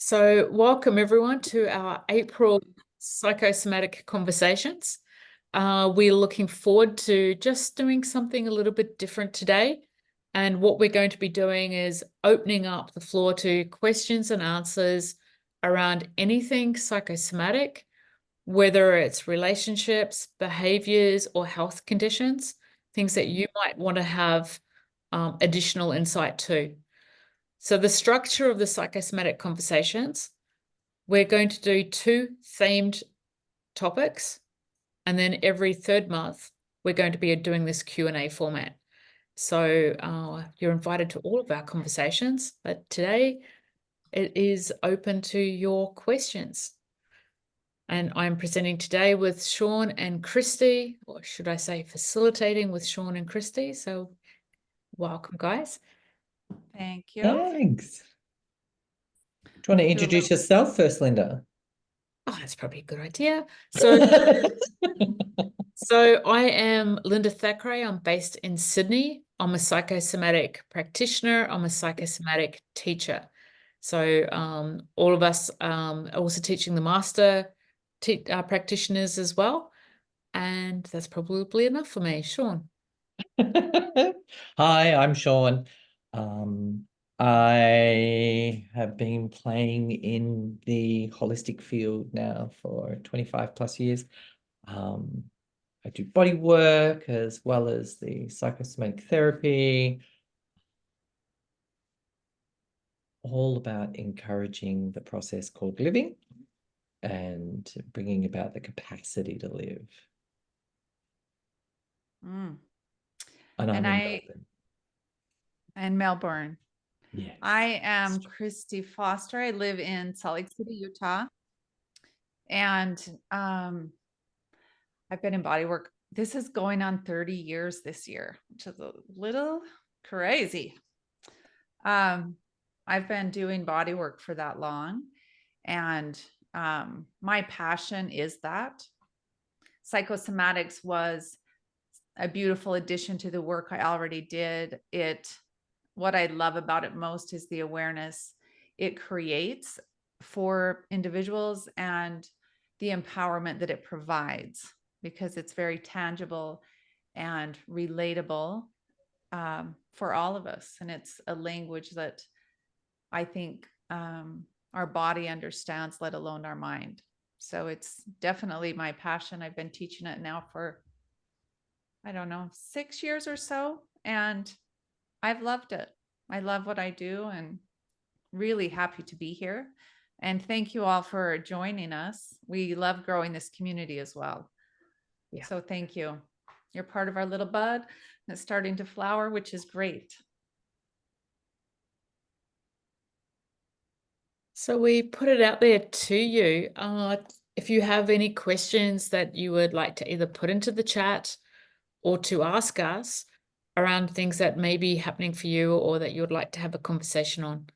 So welcome everyone to our April Psychosomatic Conversations. We're looking forward to just doing something a little bit different today. And what we're going to be doing is opening up the floor to questions and answers around anything psychosomatic, whether it's relationships, behaviors, or health conditions, things that you might want to have additional insight to. So the structure of the Psychosomatic Conversations, we're going to do 2 themed topics, and then every third month, we're going to be doing this Q&A format. So you're invited to all of our conversations, but today it is open to your questions. And I'm presenting today with Sean and Christy, or should I say facilitating with Sean and Christy. So welcome, guys. Thank you. Thanks. Do you want to introduce yourself first, Linda? Oh, that's probably a good idea. So I am Linda Thackray. I'm based in Sydney. I'm a psychosomatic practitioner. I'm a psychosomatic teacher. So all of us are also teaching the master practitioners as well. And that's probably enough for me. Sean. Hi, I'm Sean. I have been playing in the holistic field now for 25 plus years. I do body work as well as the psychosomatic therapy, all about encouraging the process called living and bringing about the capacity to live. And I'm in Melbourne. In Melbourne. Yes. I am Christy Foster. I live in Salt Lake City, Utah. And I've been in bodywork. This is going on 30 years this year, which is a little crazy. I've been doing bodywork for that long. And my passion is that. Psychosomatics was a beautiful addition to the work I already did. What I love about it most is the awareness it creates for individuals and the empowerment that it provides, because it's very tangible and relatable for all of us. And it's a language that I think our body understands, let alone our mind. So it's definitely my passion. I've been teaching it now for, I don't know, 6 years or so. And I've loved it. I love what I do and really happy to be here. And thank you all for joining us. We love growing this community as well. Yeah. So thank you. You're part of our little bud and it's starting to flower, which is great. So we put it out there to you. If you have any questions that you would like to either put into the chat or to ask us around things that may be happening for you or that you would like to have a conversation on.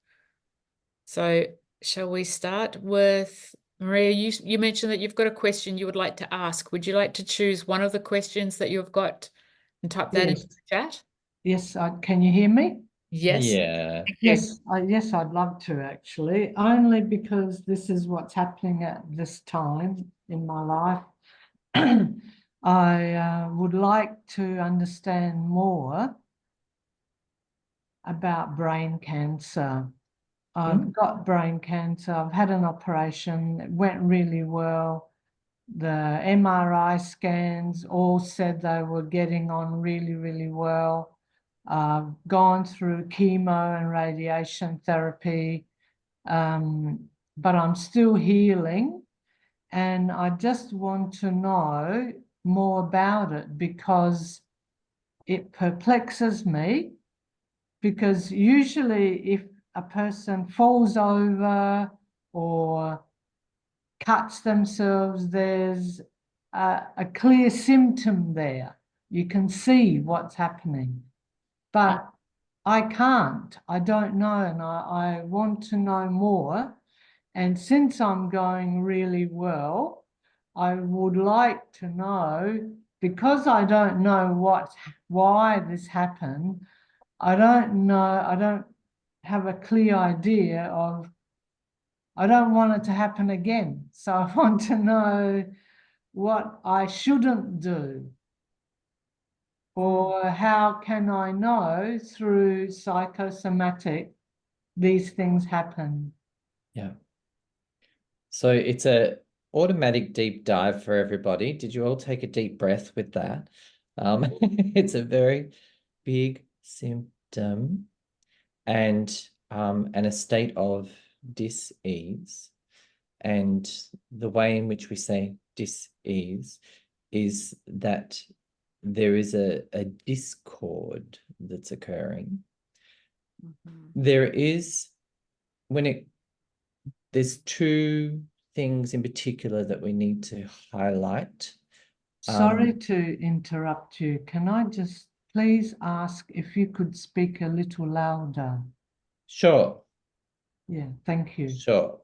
So shall we start with Maria? You mentioned that you've got a question you would like to ask. Would you like to choose one of the questions that you've got and type that into the chat? Yes, can you hear me? Yes. Yeah. Yes, yes, I'd love to actually, only because this is what's happening at this time in my life. I would like to understand more about brain cancer. I've got brain cancer. I've had an operation. It went really well. The MRI scans all said they were getting on really, really well. Gone through chemo and radiation therapy, but I'm still healing. And I just want to know more about it because it perplexes me. Because usually if a person falls over or cuts themselves, there's a clear symptom there. You can see what's happening. But I can't. I don't know, and I want to know more. And since I'm going really well, I would like to know, because I don't know why this happened. I don't know. I don't have a clear idea of I don't want it to happen again. So I want to know what I shouldn't do. Or how can I know through psychosomatic these things happen? Yeah. So it's a automatic deep dive for everybody. Did you all take a deep breath with that? It's a very big symptom and a state of dis-ease. And the way in which we say dis-ease is that there is a discord that's occurring. There is, there's two things in particular that we need to highlight. Sorry to interrupt you. Can I just please ask if you could speak a little louder? Sure. Yeah, thank you. Sure.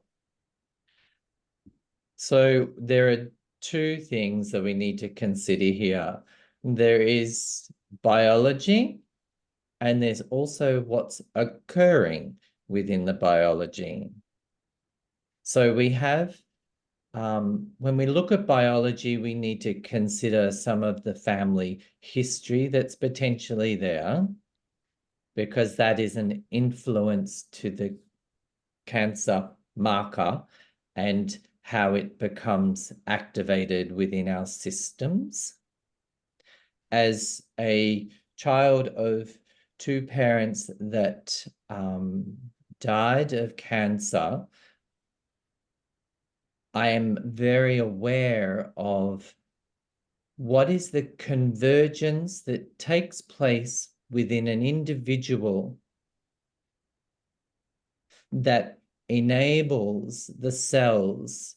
So there are two things that we need to consider here. There is biology, and there's also what's occurring within the biology. So we have, when we look at biology, we need to consider some of the family history that's potentially there, because that is an influence to the cancer marker and how it becomes activated within our systems. As a child of two parents that died of cancer, I am very aware of what is the convergence that takes place within an individual that enables the cells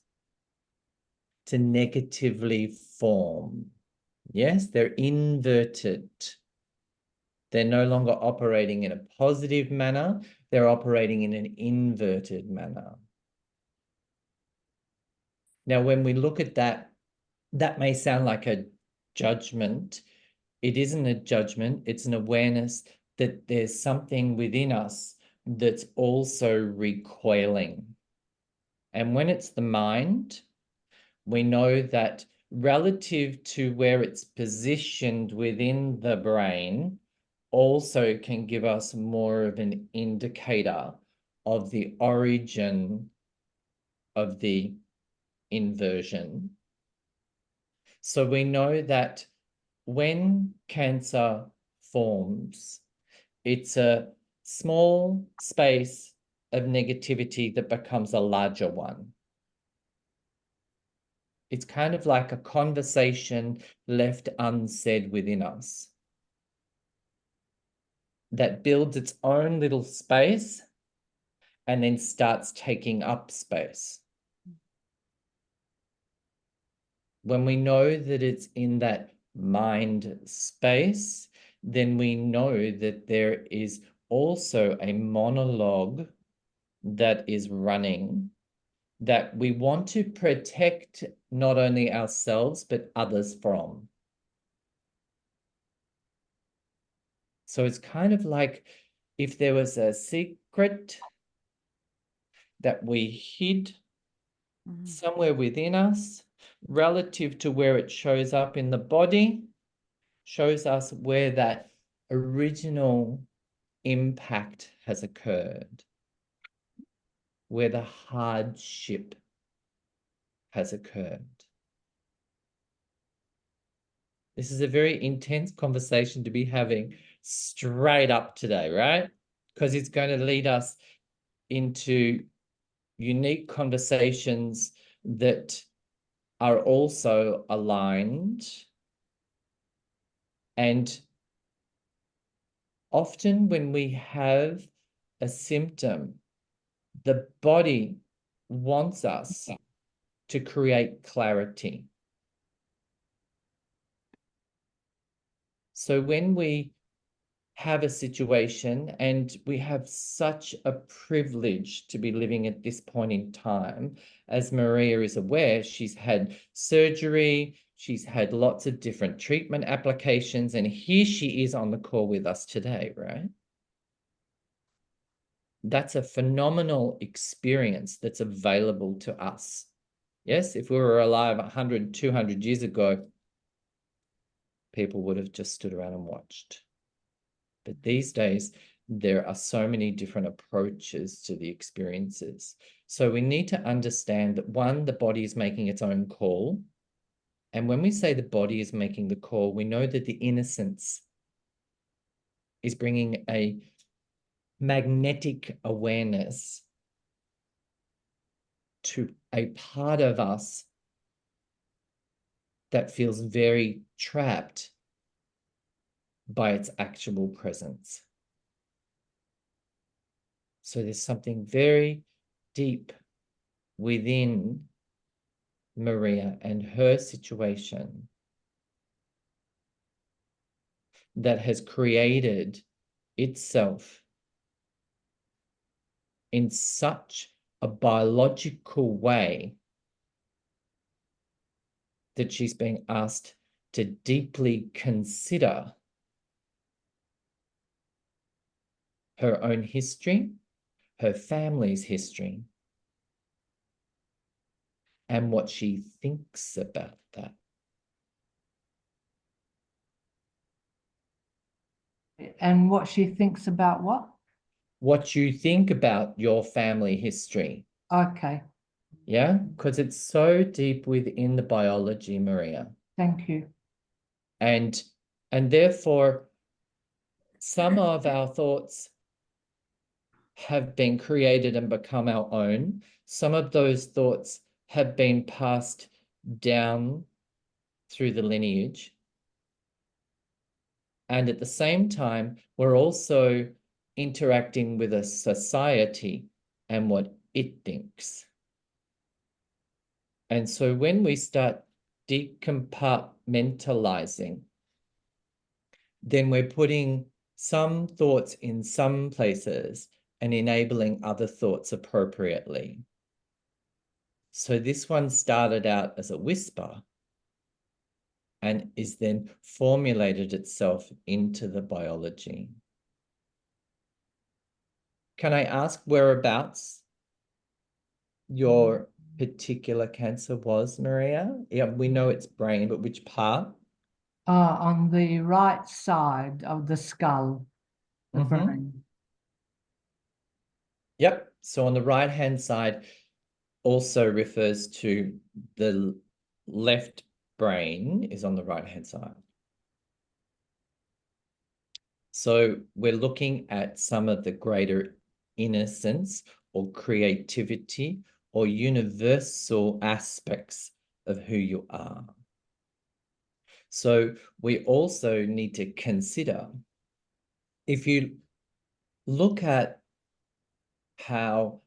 to negatively form. Yes, they're inverted. They're no longer operating in a positive manner. They're operating in an inverted manner. Now, when we look at that, that may sound like a judgment. It isn't a judgment. It's an awareness that there's something within us that's also recoiling. And when it's the mind, we know that relative to where it's positioned within the brain also can give us more of an indicator of the origin of the inversion. So we know that when cancer forms, it's a small space of negativity that becomes a larger one. It's kind of like a conversation left unsaid within us that builds its own little space and then starts taking up space. When we know that it's in that mind space, then we know that there is also a monologue that is running that we want to protect not only ourselves, but others from. So it's kind of like if there was a secret that we hid somewhere within us, relative to where it shows up in the body, shows us where that original impact has occurred, where the hardship has occurred. This is a very intense conversation to be having straight up today, right? Because it's going to lead us into unique conversations that are also aligned. And often when we have a symptom, the body wants us to create clarity. So when we have a situation, and we have such a privilege to be living at this point in time, as Maria is aware, she's had surgery, she's had lots of different treatment applications, and here she is on the call with us today, right? that's a phenomenal experience that's available to us. Yes, if we were alive 100, 200 years ago, people would have just stood around and watched. But these days, there are so many different approaches to the experiences. So we need to understand that, one, the body is making its own call. And when we say the body is making the call, we know that the innocence is bringing a magnetic awareness to a part of us that feels very trapped by its actual presence. So there's something very deep within Maria and her situation that has created itself in such a biological way that she's being asked to deeply consider her own history, her family's history, and what she thinks about that. And what she thinks about what? What you think about your family history. Okay, Yeah, because it's so deep within the biology, Maria. thank you. And therefore, some of our thoughts have been created and become our own. Some of those thoughts have been passed down through the lineage. And at the same time, we're also interacting with a society and what it thinks. And so when we start decompartmentalizing, then we're putting some thoughts in some places and enabling other thoughts appropriately. So this one started out as a whisper and is then formulated itself into the biology. Can I ask whereabouts your particular cancer was, Maria? Yeah, we know it's brain, but which part? On the right side of the skull, the Mhm. brain. Yep. So on the right-hand side also refers to the left brain is on the right-hand side. So we're looking at some of the greater innocence or creativity or universal aspects of who you are. So we also need to consider, if you look at how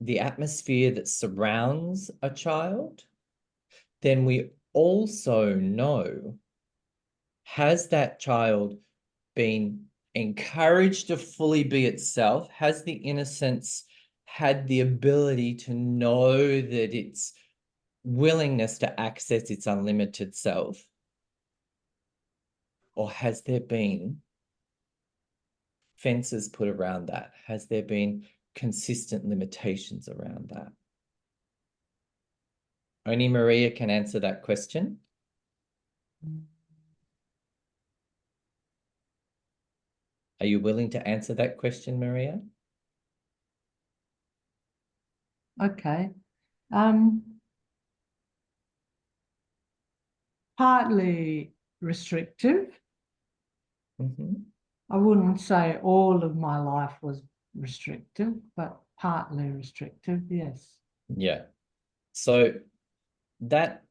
the atmosphere that surrounds a child, then we also know, has that child been encouraged to fully be itself? Has the innocence had the ability to know that its willingness to access its unlimited self? Or has there been fences put around that? Has there been consistent limitations around that? Only Maria can answer that question. Are you willing to answer that question, Maria? Okay. Partly restrictive. Mm-hmm. I wouldn't say all of my life was restrictive, but partly restrictive, yes. Yeah. So that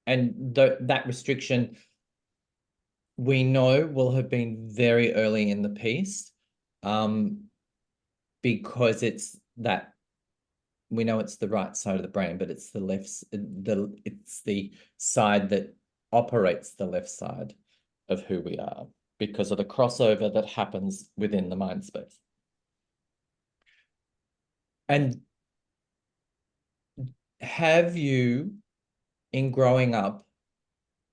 that restriction we know will have been very early in the piece, because it's that we know it's the right side of the brain, but it's the left, it's the side that operates the left side of who we are because of the crossover that happens within the mind space. And have you, in growing up,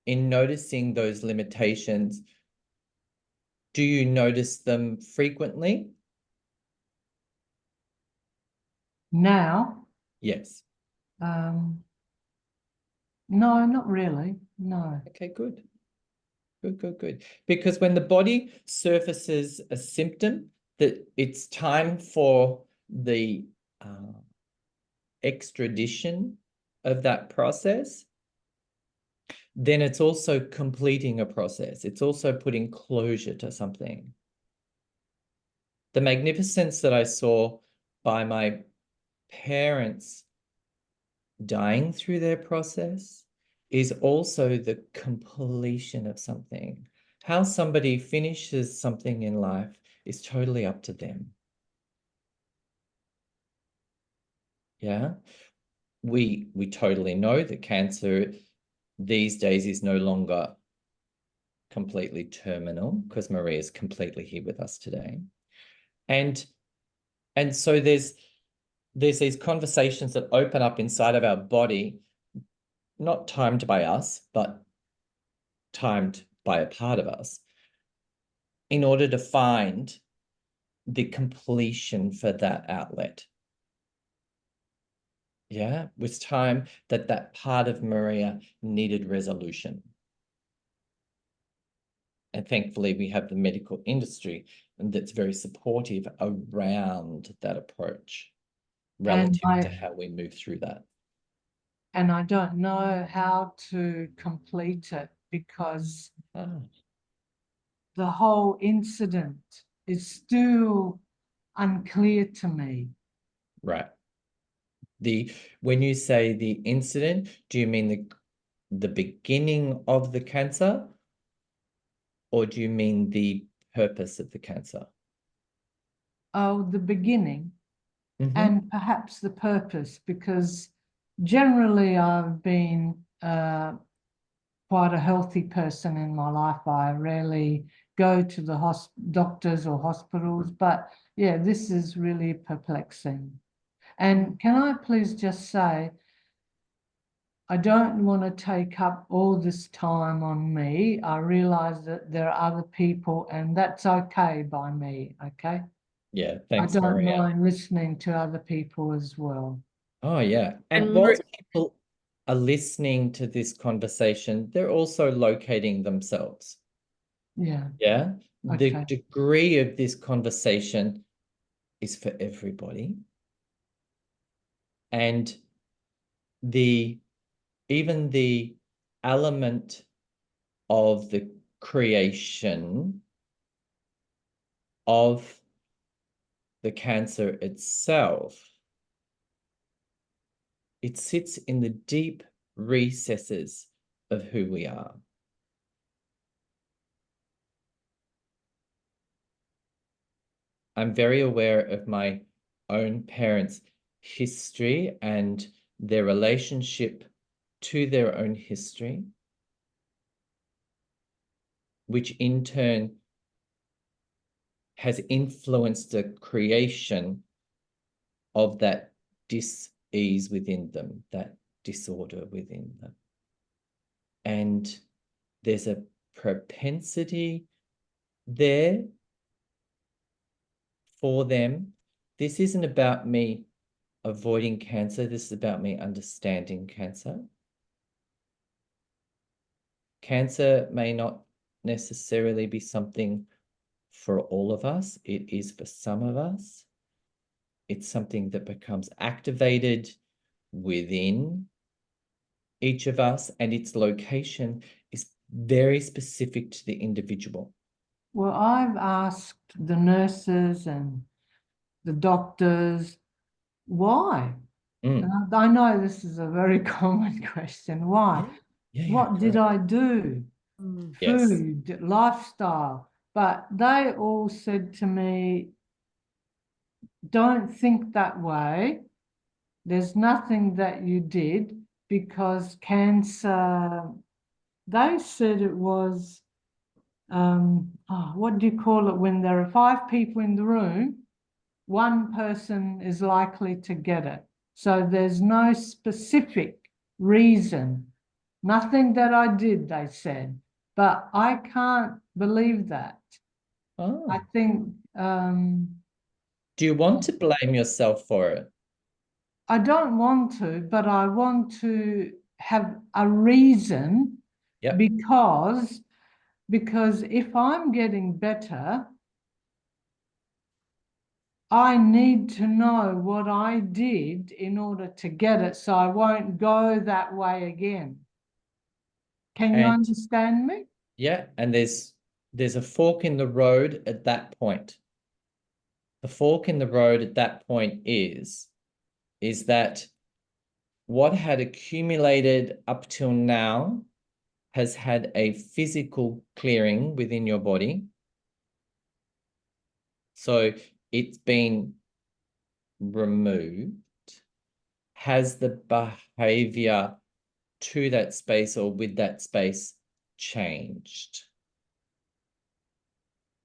in noticing those limitations, do you notice them frequently? Now, Yes. no, not really. No. Okay, good. Good. Because when the body surfaces a symptom, that it's time for the extradition of that process, then it's also completing a process. It's also putting closure to something. The magnificence that I saw by my parents dying through their process is also the completion of something. How somebody finishes something in life is totally up to them. Yeah. We totally know that cancer these days is no longer completely terminal because Maria is completely here with us today. And so there's these conversations that open up inside of our body, not timed by us, but timed by a part of us, in order to find the completion for that outlet. Yeah, it was time that part of Maria needed resolution. And thankfully, we have the medical industry that's very supportive around that approach relative to how we move through that. And I don't know how to complete it because the whole incident is still unclear to me. Right. When you say the incident, do you mean the beginning of the cancer, or do you mean the purpose of the cancer? Oh, the beginning and perhaps the purpose, because generally I've been quite a healthy person in my life. I rarely go to the doctors or hospitals, but yeah, this is really perplexing. And can I please just say, I don't want to take up all this time on me. I realize that there are other people, and that's okay by me, okay? Yeah, thanks, I don't Maria. mind listening to other people as well. Oh, yeah. And And whilst people are listening to this conversation, they're also locating themselves. Yeah. Yeah. The Okay. degree of this conversation is for everybody. And even the element of the creation of the cancer itself, it sits in the deep recesses of who we are. I'm very aware of my own parents' history and their relationship to their own history, which in turn has influenced the creation of that dis-ease within them, that disorder within them. And there's a propensity there for them. This isn't about me avoiding cancer. This is about me understanding cancer. Cancer may not necessarily be something for all of us. It is for some of us. It's something that becomes activated within each of us, and its location is very specific to the individual. Well, I've asked the nurses and the doctors, why? And I know this is a very common question. Why? What did I do? Yes. Food, lifestyle. But they all said to me, don't think that way. There's nothing that you did because cancer, they said it was, what do you call it? When there are 5 people in the room, one person is likely to get it. So there's no specific reason. Nothing that I did, they said. But I can't believe that. I think... do you want to blame yourself for it? I don't want to, but I want to have a reason. Yep. because if I'm getting better, I need to know what I did in order to get it, so I won't go that way again. Can you And- understand me? Yeah, and there's a fork in the road at that point. The fork in the road at that point is that what had accumulated up till now has had a physical clearing within your body. So it's been removed. Has the behavior to that space or with that space changed?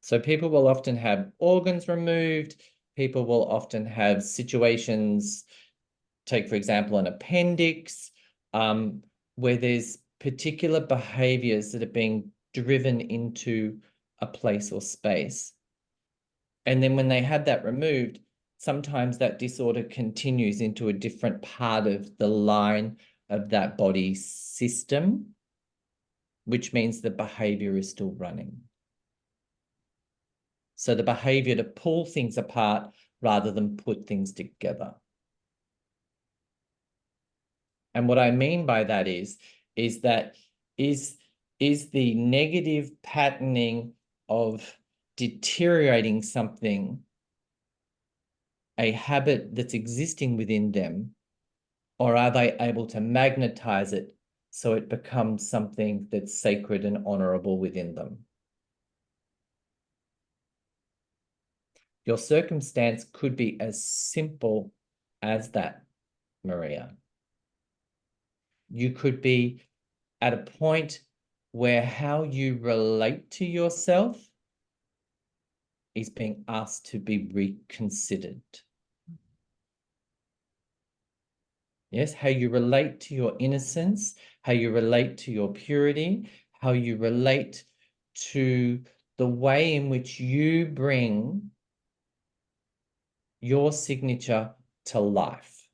So people will often have organs removed. People will often have situations, take, for example, an appendix, where there's particular behaviors that are being driven into a place or space. And then when they have that removed, sometimes that disorder continues into a different part of the line of that body system, which means the behavior is still running. So the behavior to pull things apart rather than put things together. And what I mean by that is that is the negative patterning of deteriorating something a habit that's existing within them, or are they able to magnetize it so it becomes something that's sacred and honorable within them? Your circumstance could be as simple as that, Maria. You could be at a point where how you relate to yourself is being asked to be reconsidered. Yes, how you relate to your innocence, how you relate to your purity, how you relate to the way in which you bring your signature to life,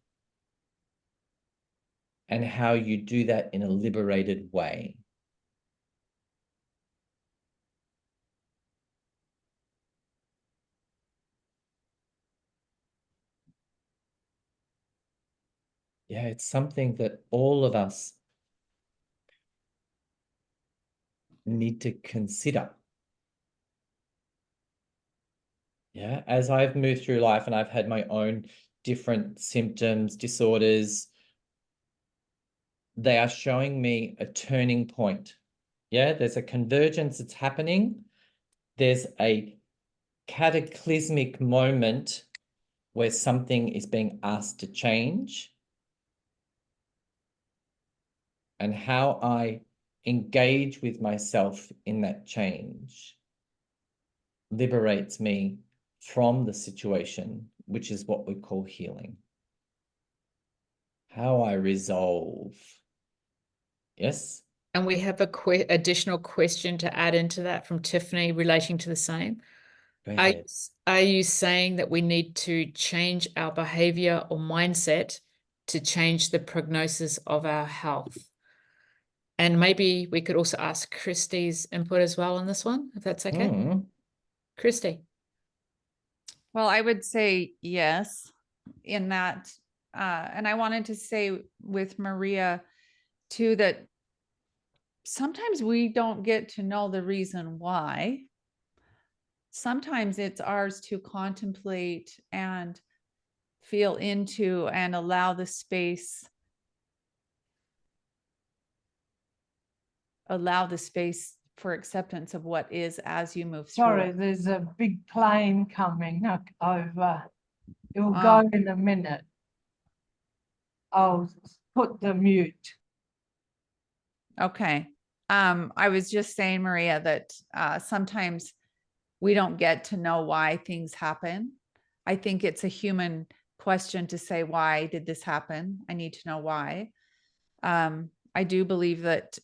and how you do that in a liberated way. Yeah, it's something that all of us need to consider. Yeah, as I've moved through life and I've had my own different symptoms, disorders, they are showing me a turning point. Yeah, there's a convergence that's happening. There's a cataclysmic moment where something is being asked to change. And how I engage with myself in that change liberates me from the situation, which is what we call healing. How I resolve. Yes? And we have a additional question to add into that from Tiffany relating to the same. Go ahead. Are you saying that we need to change our behavior or mindset to change the prognosis of our health? And maybe we could also ask Christy's input as well on this one, if that's okay. Christy. Well, I would say yes, in that, and I wanted to say with Maria too, that sometimes we don't get to know the reason why. Sometimes it's ours to contemplate and feel into and allow the space for acceptance of what is as you move through. Sorry, there's a big plane coming over. It will Oh. go in a minute. I'll put the mute. Okay. I was just saying, Maria, that sometimes we don't get to know why things happen. I think it's a human question to say, why did this happen? I need to know why. I do believe that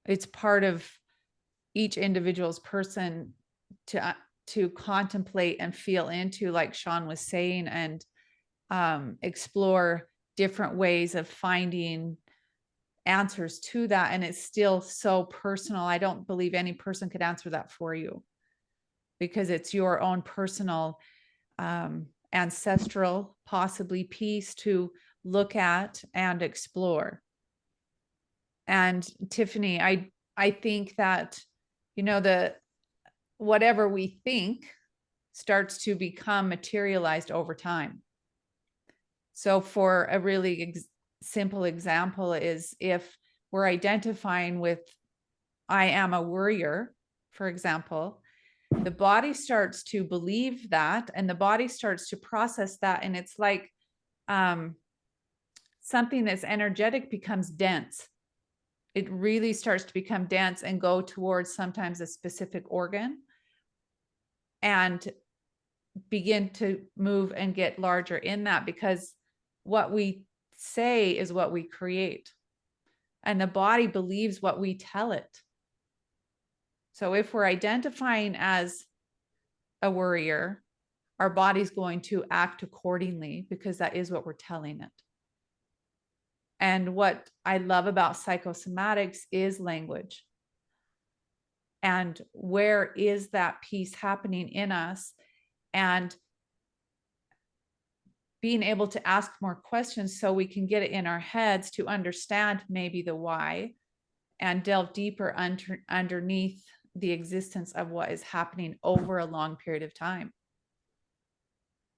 it's part of each individual's person to to contemplate and feel into, like Sean was saying, and explore different ways of finding answers to that. And it's still so personal. I don't believe any person could answer that for you, because it's your own personal ancestral, possibly, piece to look at and explore. And Tiffany, I think that, you know, whatever we think starts to become materialized over time. So for a really simple example is, if we're identifying with, I am a worrier, for example, the body starts to believe that, and the body starts to process that. And it's like something that's energetic becomes dense. It really starts to become dense and go towards sometimes a specific organ, and begin to move and get larger in that, because what we say is what we create, and the body believes what we tell it. So if we're identifying as a worrier, our body's going to act accordingly, because that is what we're telling it. And what I love about psychosomatics is language. And where is that piece happening in us? And being able to ask more questions so we can get it in our heads to understand maybe the why, and delve deeper underneath the existence of what is happening over a long period of time.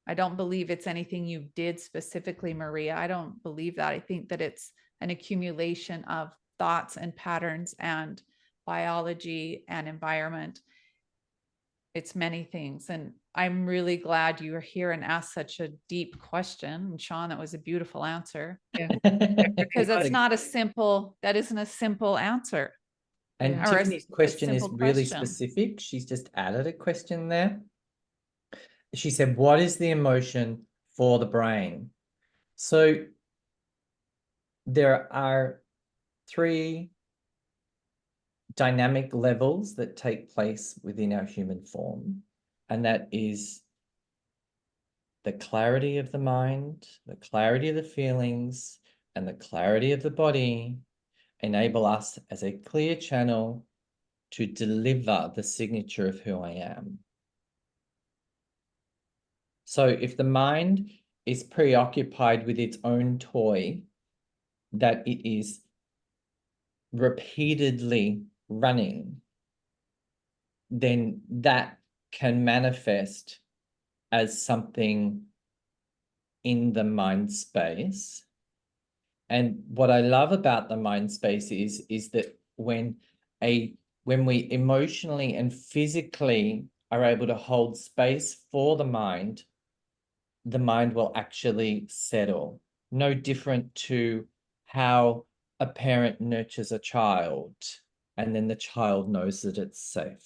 I don't believe it's anything you did specifically, Maria. I don't believe that. I think that it's an accumulation of thoughts and patterns and biology and environment. It's many things. And I'm really glad you were here and asked such a deep question. And Sean, that was a beautiful answer. Yeah. Because that's not a simple, that isn't a simple answer. And Yeah. Tiffany's question is simple really question. specific. She's just added a question there. She said, what is the emotion for the brain? So there are 3 dynamic levels that take place within our human form. And that is the clarity of the mind, the clarity of the feelings, and the clarity of the body enable us as a clear channel to deliver the signature of who I am. So if the mind is preoccupied with its own toy that it is repeatedly running, then that can manifest as something in the mind space. And what I love about the mind space is that when we emotionally and physically are able to hold space for the mind will actually settle. No different to how a parent nurtures a child and then the child knows that it's safe.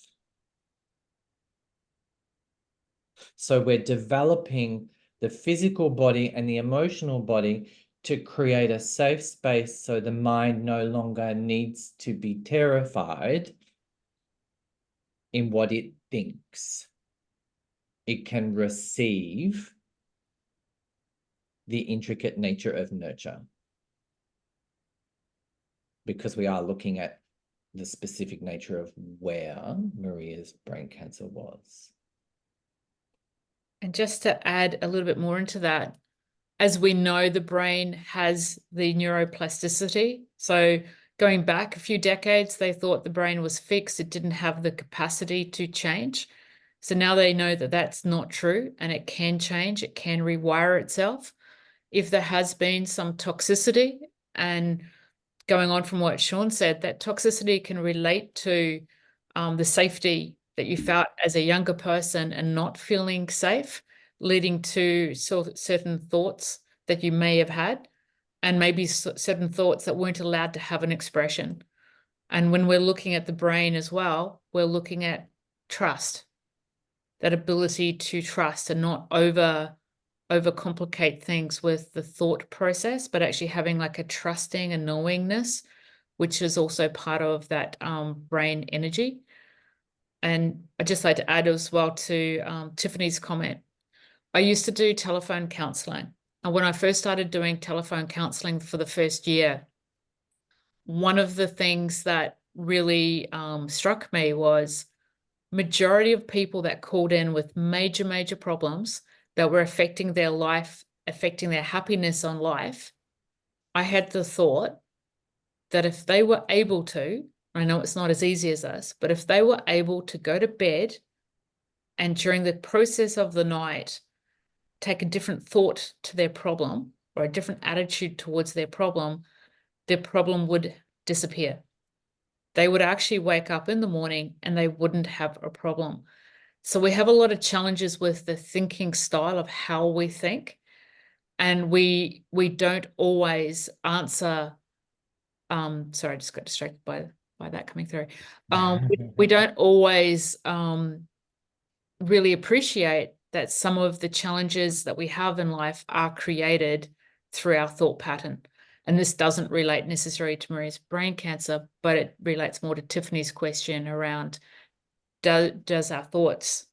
So we're developing the physical body and the emotional body to create a safe space so the mind no longer needs to be terrified in what it thinks. It can receive the intricate nature of nurture, because we are looking at the specific nature of where Maria's brain cancer was. And just to add a little bit more into that, as we know, the brain has the neuroplasticity. So going back a few decades, they thought the brain was fixed. It didn't have the capacity to change. So now they know that that's not true, and it can change. It can rewire itself. If there has been some toxicity, and going on from what Sean said, that toxicity can relate to the safety that you felt as a younger person and not feeling safe, leading to certain thoughts that you may have had, and maybe certain thoughts that weren't allowed to have an expression. And when we're looking at the brain as well, we're looking at trust, that ability to trust and not overcomplicate things with the thought process, but actually having like a trusting and knowingness, which is also part of that brain energy. And I'd just like to add as well to Tiffany's comment. I used to do telephone counseling. And when I first started doing telephone counseling for the first year, one of the things that really struck me was majority of people that called in with major, major problems that were affecting their life, affecting their happiness on life. I had the thought that if they were able to, I know it's not as easy as this, but if they were able to go to bed and during the process of the night, take a different thought to their problem or a different attitude towards their problem would disappear. They would actually wake up in the morning and they wouldn't have a problem. So we have a lot of challenges with the thinking style of how we think. And we don't always answer. Sorry, I just got distracted by that coming through. We don't always really appreciate that some of the challenges that we have in life are created through our thought pattern. And this doesn't relate necessarily to Maria's brain cancer, but it relates more to Tiffany's question around does our thoughts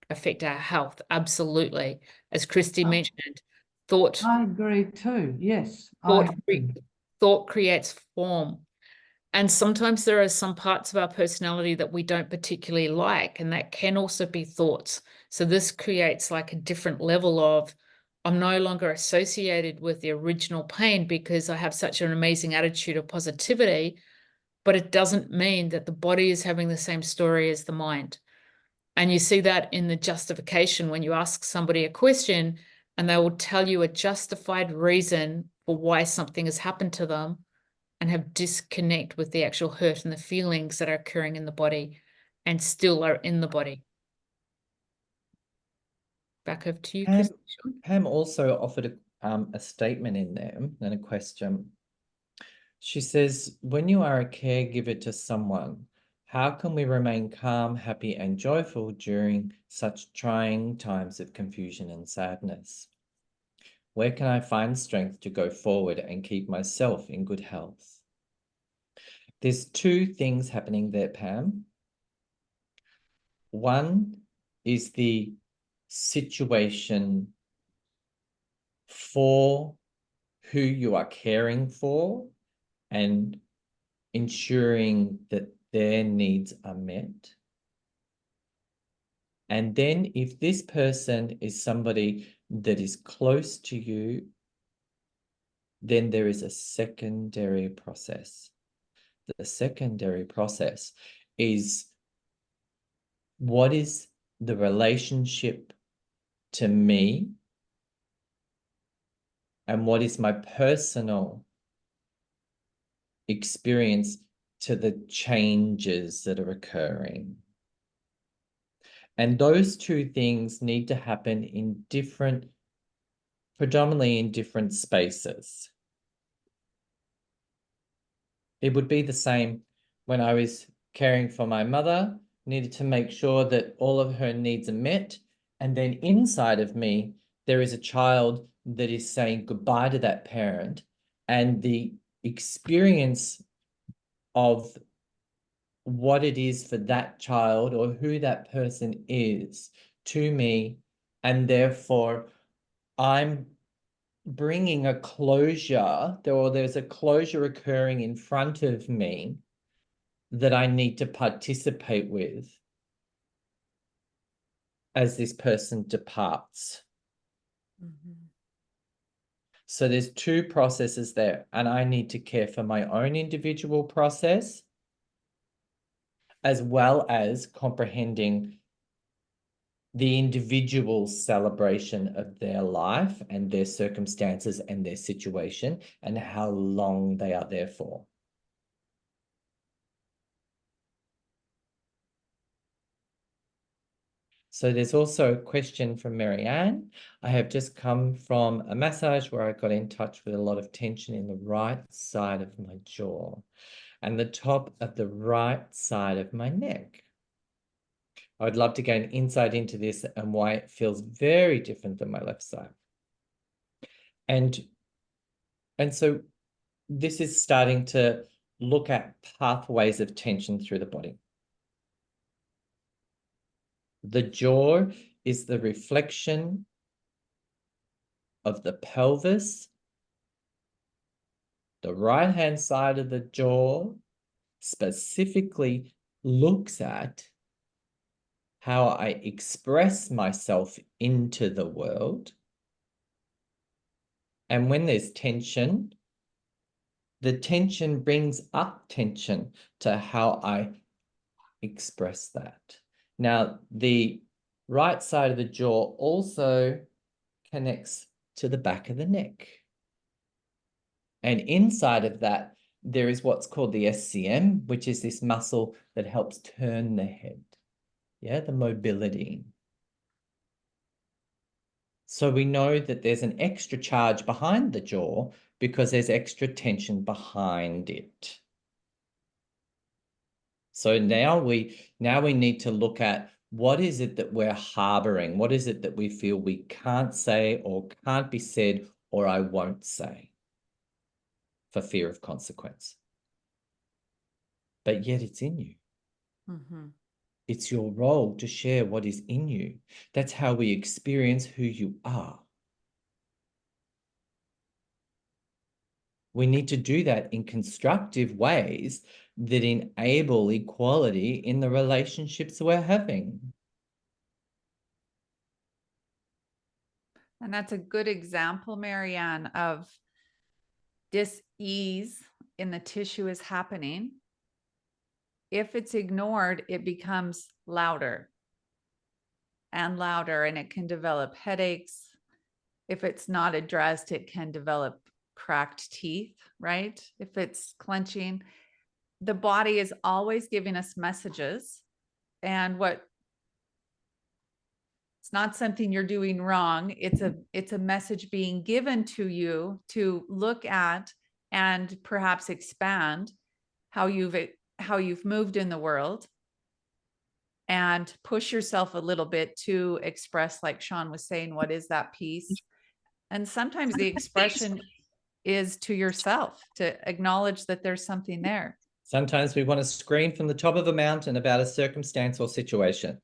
affect our health? Absolutely. As Christy mentioned, thought I agree too. Yes, thought creates form. And sometimes there are some parts of our personality that we don't particularly like, and that can also be thoughts. So this creates like a different level of, I'm no longer associated with the original pain because I have such an amazing attitude of positivity, but it doesn't mean that the body is having the same story as the mind. And you see that in the justification when you ask somebody a question and they will tell you a justified reason for why something has happened to them and have disconnect with the actual hurt and the feelings that are occurring in the body and still are in the body. Back over to you, Chris. Pam also offered a statement in there and a question. She says, when you are a caregiver to someone, how can we remain calm, happy, and joyful during such trying times of confusion and sadness? Where can I find strength to go forward and keep myself in good health? There's two things happening there, Pam. One is the situation for who you are caring for and ensuring that their needs are met. And then if this person is somebody that is close to you, then there is a secondary process. The secondary process is, what is the relationship to me and what is my personal experience to the changes that are occurring? And those two things need to happen in predominantly in different spaces. It would be the same when I was caring for my mother, needed to make sure that all of her needs are met. And then inside of me, there is a child that is saying goodbye to that parent, and the experience of what it is for that child or who that person is to me, and therefore I'm bringing a closure, or there's a closure occurring in front of me that I need to participate with as this person departs. Mm-hmm. So there's two processes there, and I need to care for my own individual process as well as comprehending the individual celebration of their life and their circumstances and their situation and how long they are there for. So there's also a question from Marianne. I have just come from a massage where I got in touch with a lot of tension in the right side of my jaw and the top of the right side of my neck. I would love to gain insight into this and why it feels very different than my left side. And so this is starting to look at pathways of tension through the body. The jaw is the reflection of the pelvis. The right-hand side of the jaw specifically looks at how I express myself into the world. And when there's tension, the tension brings up tension to how I express that. Now, the right side of the jaw also connects to the back of the neck. And inside of that, there is what's called the SCM, which is this muscle that helps turn the head. Yeah, the mobility. So we know that there's an extra charge behind the jaw because there's extra tension behind it. So now we need to look at what is it that we're harboring? What is it that we feel we can't say or can't be said or I won't say for fear of consequence? But yet it's in you. Mm-hmm. It's your role to share what is in you. That's how we experience who you are. We need to do that in constructive ways that enable equality in the relationships we're having. And that's a good example, Marianne, of dis-ease in the tissue is happening. If it's ignored, it becomes louder and louder, and it can develop headaches. If it's not addressed, it can develop cracked teeth, right? If it's clenching, the body is always giving us messages. And it's not something you're doing wrong. It's a message being given to you to look at and perhaps expand how you've moved in the world, and push yourself a little bit to express, like Sean was saying, what is that piece? And sometimes the expression is to yourself, to acknowledge that there's something there. Sometimes we want to scream from the top of a mountain about a circumstance or situation.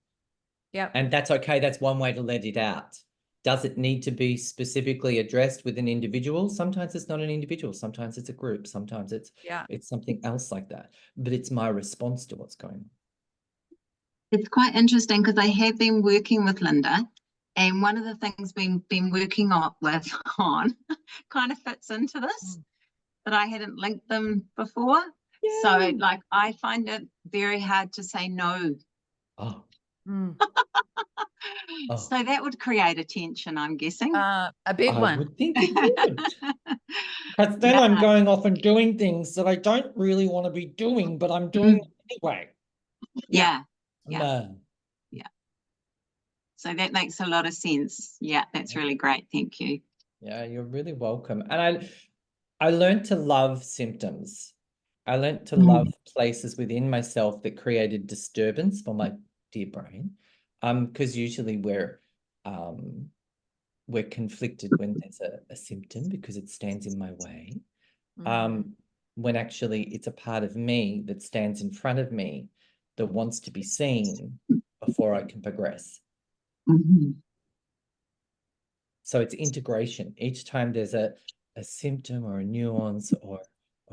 Yep. And that's okay. That's one way to let it out. Does it need to be specifically addressed with an individual? Sometimes it's not an individual. Sometimes it's a group. Sometimes it's something else like that. But it's my response to what's going on. It's quite interesting because I have been working with Linda, and one of the things we've been working on kind of fits into this, but I hadn't linked them before. Yay. So like I find it very hard to say no. Oh. So that would create a tension, I'm guessing. A big one. I would think it would. Because then I'm going off and doing things that I don't really want to be doing, but I'm doing it anyway. Yeah. No. Yeah. So that makes a lot of sense. Yeah, that's really great. Thank you. Yeah, you're really welcome. And I learned to love symptoms. I learned to love places within myself that created disturbance for my dear brain. Because usually we're conflicted when there's a symptom because it stands in my way. When actually it's a part of me that stands in front of me that wants to be seen before I can progress. So it's integration. Each time there's a symptom or a nuance or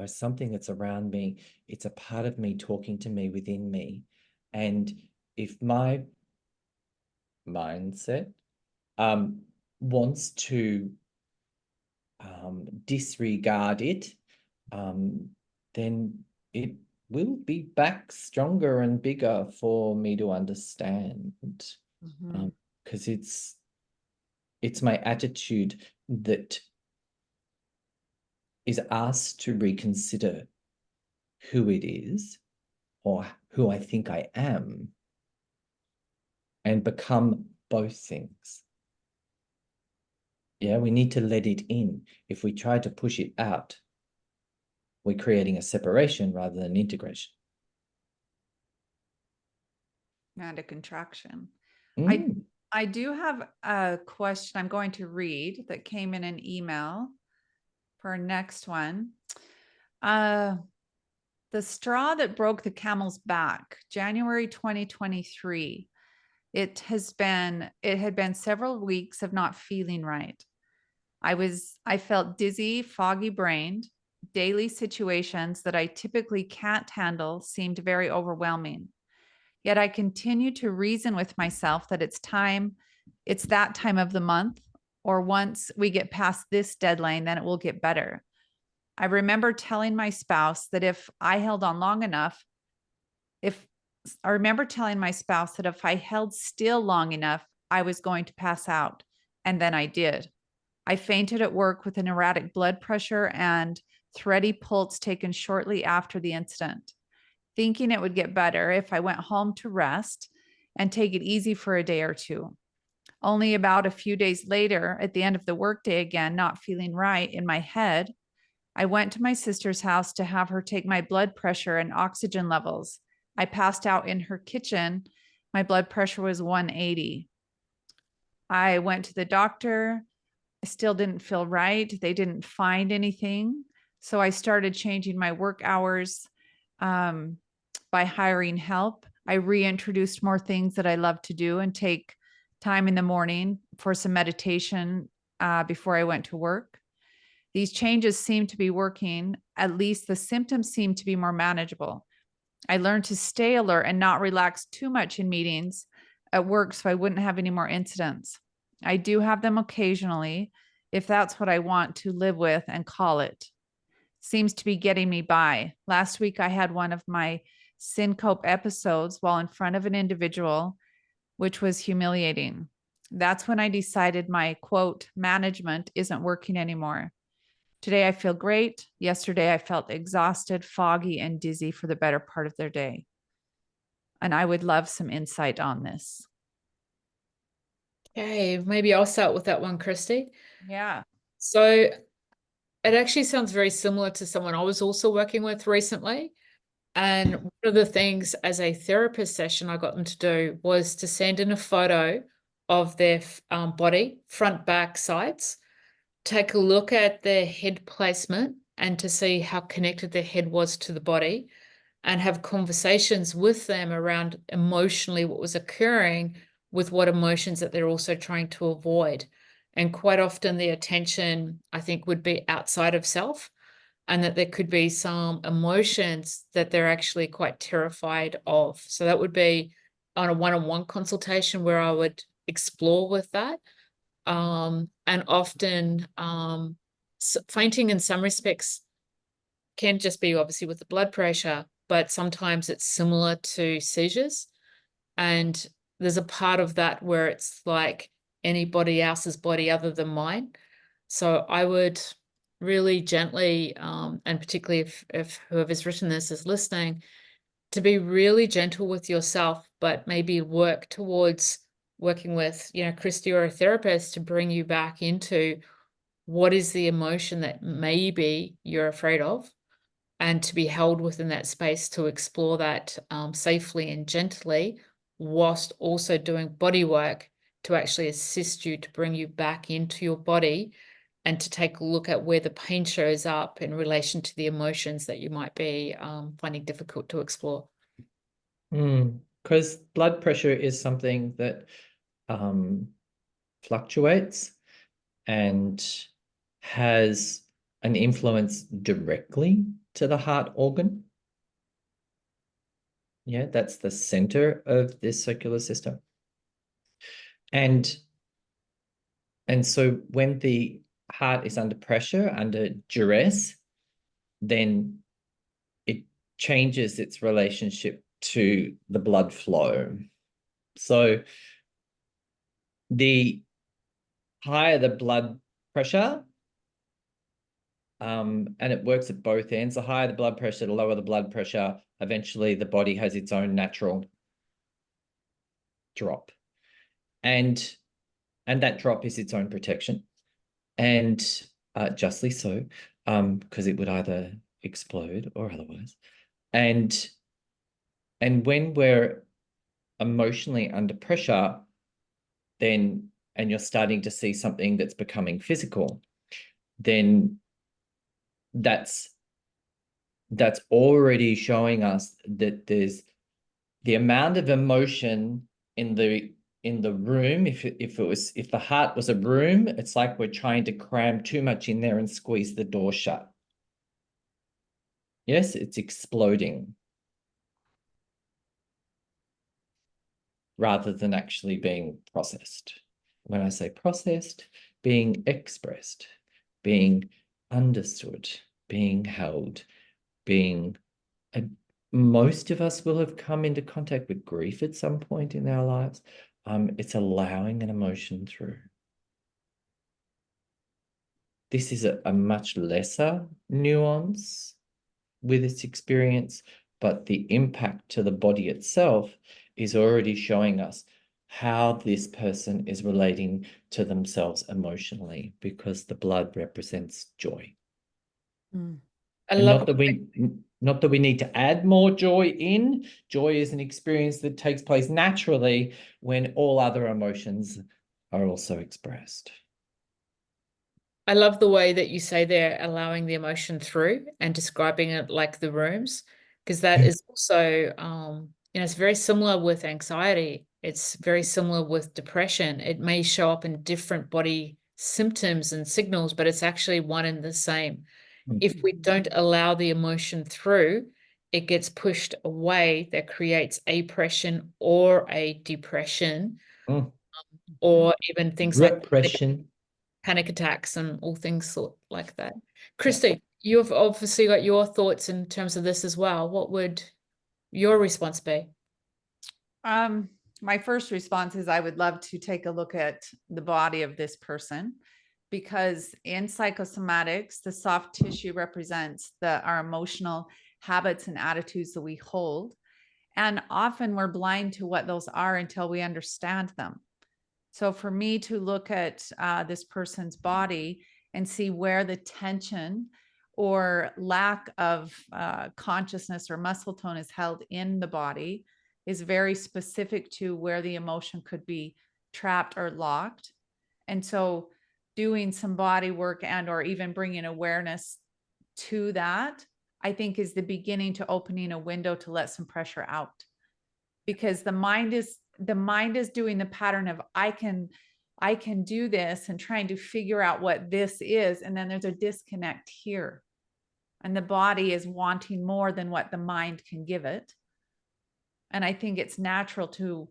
something that's around me, it's a part of me talking to me within me. And if my mindset wants to disregard it, then it will be back stronger and bigger for me to understand. Because it's my attitude that is asked to reconsider who it is or who I think I am and become both things. Yeah, we need to let it in. If we try to push it out, we're creating a separation rather than integration. And a contraction. I do have a question I'm going to read that came in an email for our next one. The straw that broke the camel's back, January 2023. It had been several weeks of not feeling right. I felt dizzy, foggy brained. Daily situations that I typically can't handle seemed very overwhelming. Yet I continued to reason with myself that it's that time of the month, or once we get past this deadline, then it will get better. I remember telling my spouse that if I held on long enough, if I held still long enough, I was going to pass out. And then I did. I fainted at work with an erratic blood pressure and thready pulse taken shortly after the incident, thinking it would get better if I went home to rest and take it easy for a day or two. Only about a few days later, at the end of the workday again, not feeling right in my head, I went to my sister's house to have her take my blood pressure and oxygen levels. I passed out in her kitchen. My blood pressure was 180. I went to the doctor. I still didn't feel right. They didn't find anything. So I started changing my work hours by hiring help. I reintroduced more things that I love to do and take time in the morning for some meditation before I went to work. These changes seemed to be working. At least the symptoms seemed to be more manageable. I learned to stay alert and not relax too much in meetings at work so I wouldn't have any more incidents. I do have them occasionally, if that's what I want to live with and call it. Seems to be getting me by. Last week, I had one of my syncope episodes while in front of an individual, which was humiliating. That's when I decided my quote, management isn't working anymore. Today, I feel great. Yesterday, I felt exhausted, foggy, and dizzy for the better part of their day. And I would love some insight on this. Okay, maybe I'll start with that one, Christy. Yeah. So it actually sounds very similar to someone I was also working with recently. And one of the things as a therapist session I got them to do was to send in a photo of their body, front, back, sides, take a look at their head placement and to see how connected their head was to the body, and have conversations with them around emotionally what was occurring with what emotions that they're also trying to avoid. And quite often the attention, I think, would be outside of self, and that there could be some emotions that they're actually quite terrified of. So that would be on a one-on-one consultation where I would explore with that. And often fainting in some respects can just be obviously with the blood pressure, but sometimes it's similar to seizures. And there's a part of that where it's like anybody else's body other than mine. So I would really gently, and particularly if whoever's written this is listening, to be really gentle with yourself, but maybe work towards working with, Christy or a therapist to bring you back into what is the emotion that maybe you're afraid of, and to be held within that space to explore that safely and gently, whilst also doing body work to actually assist you to bring you back into your body and to take a look at where the pain shows up in relation to the emotions that you might be finding difficult to explore. Because blood pressure is something that fluctuates and has an influence directly to the heart organ. Yeah, that's the center of this circular system. And so when the heart is under pressure, under duress, then it changes its relationship to the blood flow. So the higher the blood pressure, and it works at both ends, the higher the blood pressure, the lower the blood pressure, eventually the body has its own natural drop. And that drop is its own protection. And justly so, because it would either explode or otherwise. And when we're emotionally under pressure, then, and you're starting to see something that's becoming physical, then that's already showing us that there's the amount of emotion in the in the room, if the heart was a room, it's like we're trying to cram too much in there and squeeze the door shut. Yes, it's exploding rather than actually being processed. When I say processed, being expressed, being understood, being held, being most of us will have come into contact with grief at some point in our lives. It's allowing an emotion through. This is a much lesser nuance with its experience, but the impact to the body itself is already showing us how this person is relating to themselves emotionally, because the blood represents joy. I And love not that we need to add more joy in. Joy is an experience that takes place naturally when all other emotions are also expressed. I love the way that you say they're allowing the emotion through and describing it like the rooms, because that is also, it's very similar with anxiety. It's very similar with depression. It may show up in different body symptoms and signals, but it's actually one and the same. If we don't allow the emotion through, it gets pushed away. That creates oppression or a depression, or even things like panic attacks and all things like that. Christy, you've obviously got your thoughts in terms of this as well. What would your response be? My first response is I would love to take a look at the body of this person, because in psychosomatics, the soft tissue represents our emotional habits and attitudes that we hold. And often we're blind to what those are until we understand them. So for me to look at this person's body and see where the tension or lack of consciousness or muscle tone is held in the body is very specific to where the emotion could be trapped or locked. And so doing some body work and or even bringing awareness to that, I think, is the beginning to opening a window to let some pressure out. Because the mind is doing the pattern of I can do this and trying to figure out what this is, and then there's a disconnect here, and the body is wanting more than what the mind can give it. And I think it's natural to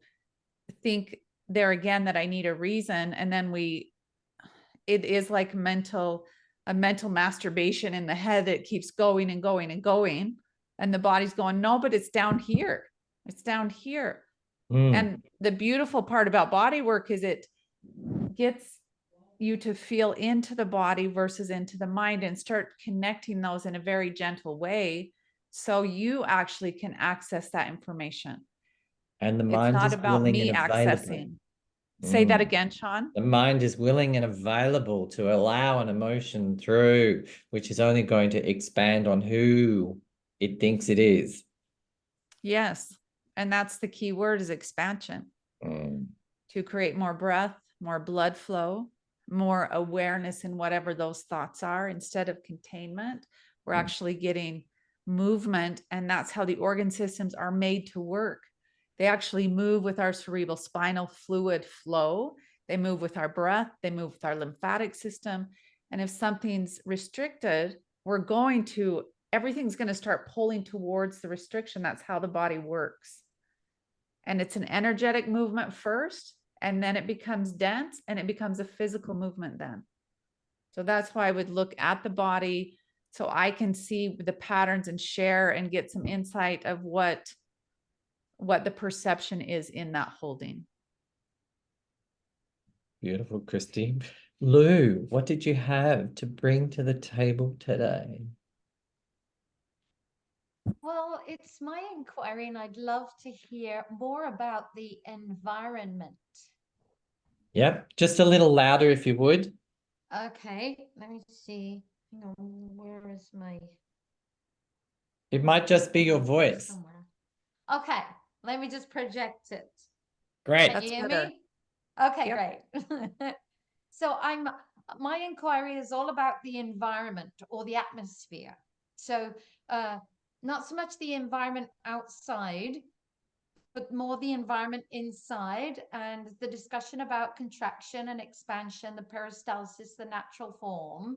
think there again that I need a reason, and then it is like a mental masturbation in the head that keeps going and going and going, and the body's going, no, but it's down here. It's down here. And the beautiful part about body work is it gets you to feel into the body versus into the mind and start connecting those in a very gentle way, so you actually can access that information. And the mind it's not is about willing me and available. accessing. Say that again, Sean. The mind is willing and available to allow an emotion through, which is only going to expand on who it thinks it is. Yes. And that's the key word, is expansion. To create more breath, more blood flow, more awareness in whatever those thoughts are. Instead of containment, we're actually getting movement. And that's how the organ systems are made to work. They actually move with our cerebral spinal fluid flow. They move with our breath. They move with our lymphatic system. And if something's restricted, everything's going to start pulling towards the restriction. That's how the body works. And it's an energetic movement first, and then it becomes dense, and it becomes a physical movement then. So that's why I would look at the body so I can see the patterns and share and get some insight of what the perception is in that holding. Beautiful, Christy. Lou, what did you have to bring to the table today? Well, it's my inquiry, and I'd love to hear more about the environment. Yep, just a little louder if you would. Okay, let me see. Hang on, where is my... It might just be your voice. Somewhere. Okay, let me just project it. Great. Can you hear better. me? Okay, Yep. great. So my inquiry is all about the environment or the atmosphere. So not so much the environment outside, but more the environment inside, and the discussion about contraction and expansion, the peristalsis, the natural form.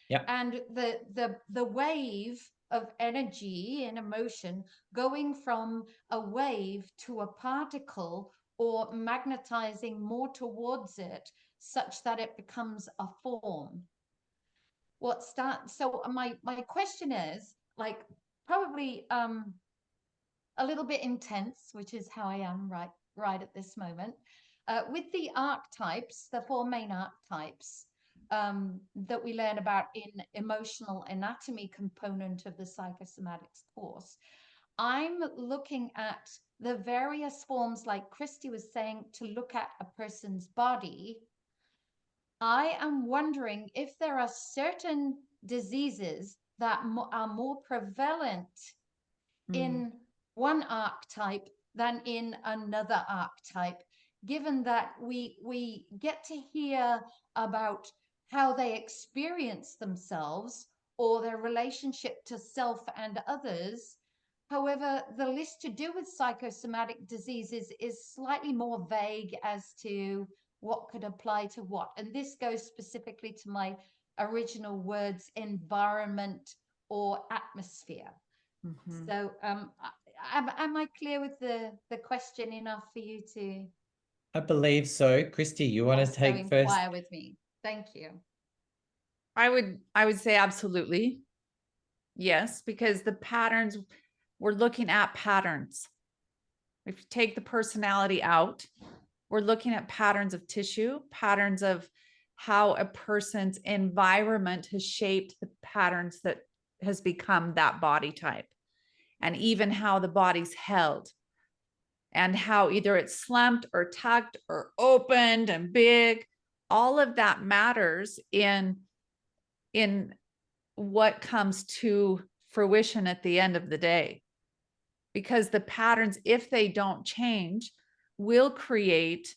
Yep. And the wave of energy and emotion going from a wave to a particle, or magnetizing more towards it such that it becomes a form. So my question is, like, probably a little bit intense, which is how I am right at this moment, with the archetypes, the 4 main archetypes that we learn about in emotional anatomy component of the psychosomatics course. I'm looking at the various forms, like Christy was saying, to look at a person's body. I am wondering if there are certain diseases that are more prevalent in one archetype than in another archetype, given that we get to hear about how they experience themselves or their relationship to self and others. However, the list to do with psychosomatic diseases is slightly more vague as to what could apply to what. And this goes specifically to my original words, environment or atmosphere. So am I clear with the question enough for you to? I believe so. Christy, you want to take first? Inquire with me. Thank you. I would say absolutely. Yes, because the patterns, we're looking at patterns. If you take the personality out, we're looking at patterns of tissue, patterns of how a person's environment has shaped the patterns that has become that body type, and even how the body's held, and how either it's slumped or tucked or opened and big. All of that matters in what comes to fruition at the end of the day, because the patterns, if they don't change, will create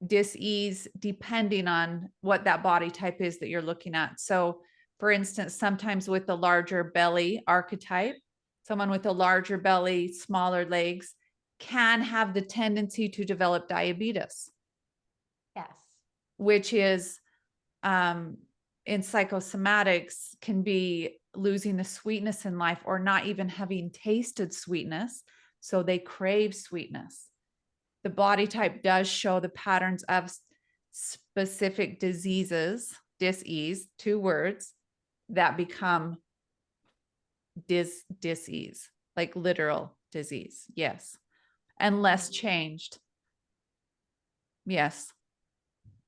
dis-ease depending on what that body type is that you're looking at. So for instance, sometimes with the larger belly archetype, someone with a larger belly, smaller legs can have the tendency to develop diabetes. Yes. Which is in psychosomatics can be losing the sweetness in life, or not even having tasted sweetness, so they crave sweetness. The body type does show the patterns of specific diseases, dis-ease, 2 words, that become dis-ease, like literal disease. Yes. Unless changed. Yes.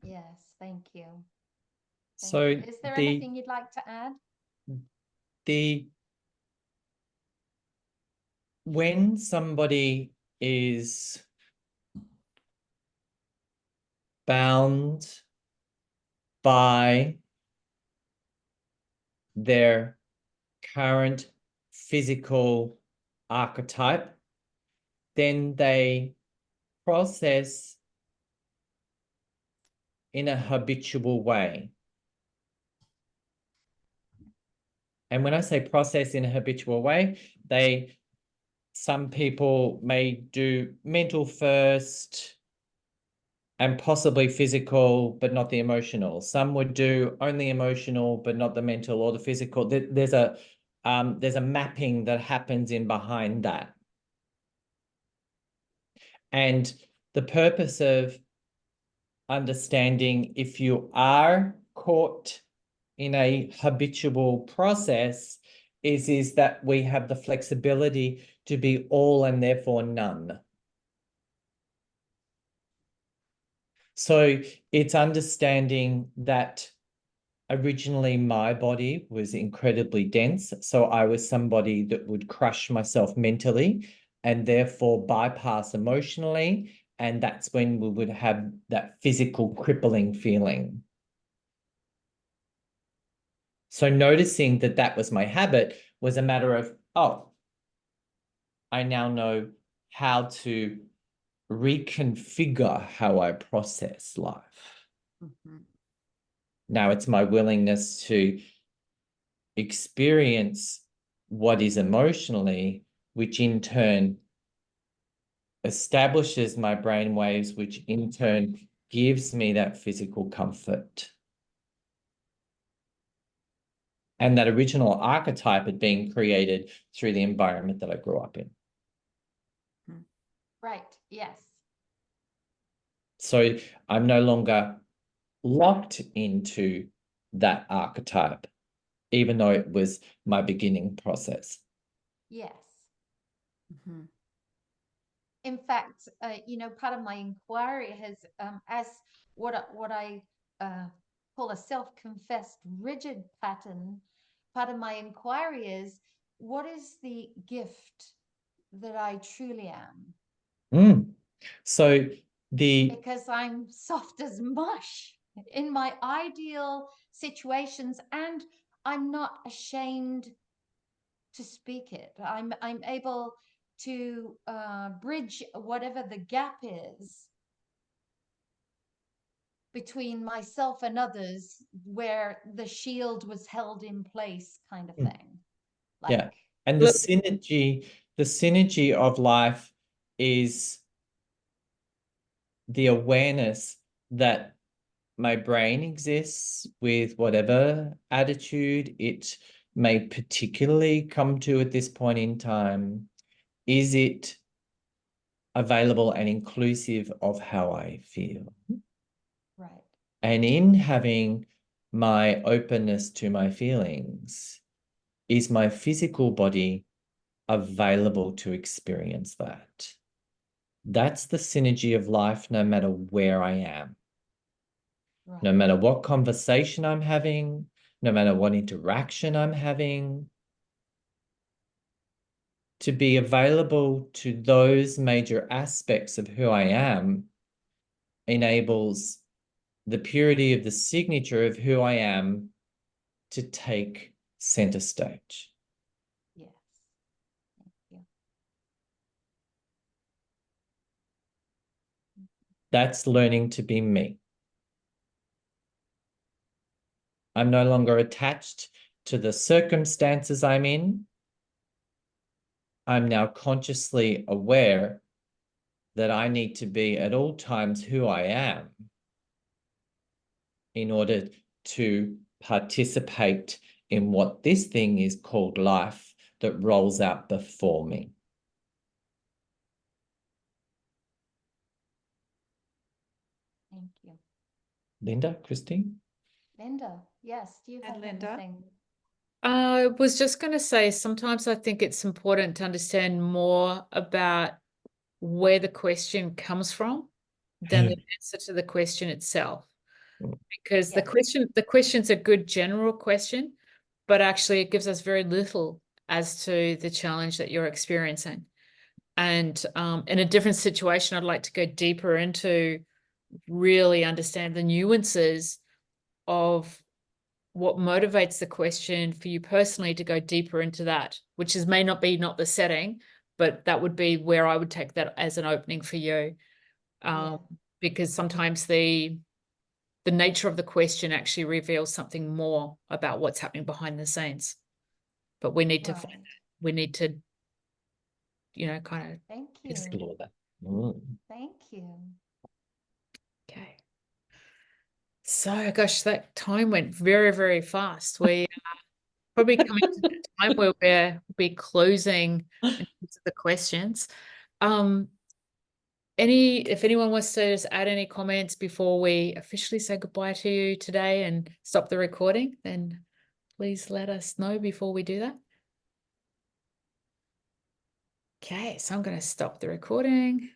Yes, thank you. So is there anything you'd like to add? When somebody is bound by their current physical archetype, then they process in a habitual way. And when I say process in a habitual way, some people may do mental first and possibly physical, but not the emotional. Some would do only emotional, but not the mental or the physical. There's a mapping that happens in behind that. And the purpose of understanding if you are caught in a habitual process is that we have the flexibility to be all and therefore none. So it's understanding that originally my body was incredibly dense. So I was somebody that would crush myself mentally and therefore bypass emotionally. And that's when we would have that physical crippling feeling. So noticing that that was my habit was a matter of, oh, I now know how to reconfigure how I process life. Mm-hmm. Now it's my willingness to experience what is emotionally, which in turn establishes my brain waves, which in turn gives me that physical comfort. And that original archetype had been created through the environment that I grew up in. Right. Yes. So I'm no longer locked into that archetype, even though it was my beginning process. Yes. Mm-hmm. In fact, part of my inquiry has, as what I call a self-confessed rigid pattern, part of my inquiry is, what is the gift that I truly am? So because I'm soft as mush in my ideal situations, and I'm not ashamed to speak it. I'm able to bridge whatever the gap is between myself and others, where the shield was held in place, kind of thing. Yeah. And the synergy of life is the awareness that my brain exists with whatever attitude it may particularly come to at this point in time. Is it available and inclusive of how I feel? Right. And in having my openness to my feelings, is my physical body available to experience that? That's the synergy of life, no matter where I am. Right. No matter what conversation I'm having, no matter what interaction I'm having, to be available to those major aspects of who I am enables the purity of the signature of who I am to take center stage. Yes. Thank you. That's learning to be me. I'm no longer attached to the circumstances I'm in. I'm now consciously aware that I need to be at all times who I am in order to participate in what this thing is called life that rolls out before me. Thank you. Linda, Christy? Linda, yes, do you And have Linda? anything? I was just going to say, sometimes I think it's important to understand more about where the question comes from than the answer to the question itself. Because Yes. the question's a good general question, but actually it gives us very little as to the challenge that you're experiencing. And in a different situation, I'd like to go deeper into really understand the nuances of what motivates the question for you personally, to go deeper into that, which is may not be not the setting, but that would be where I would take that as an opening for you. Because sometimes the nature of the question actually reveals something more about what's happening behind the scenes. But we need to find that. We need to, kind of Thank you. Explore that. Thank you. Okay. So, gosh, that time went very, very fast. We are probably coming to the time where we'll be closing in terms of the questions. If anyone wants to just add any comments before we officially say goodbye to you today and stop the recording, then please let us know before we do that. Okay, so I'm going to stop the recording.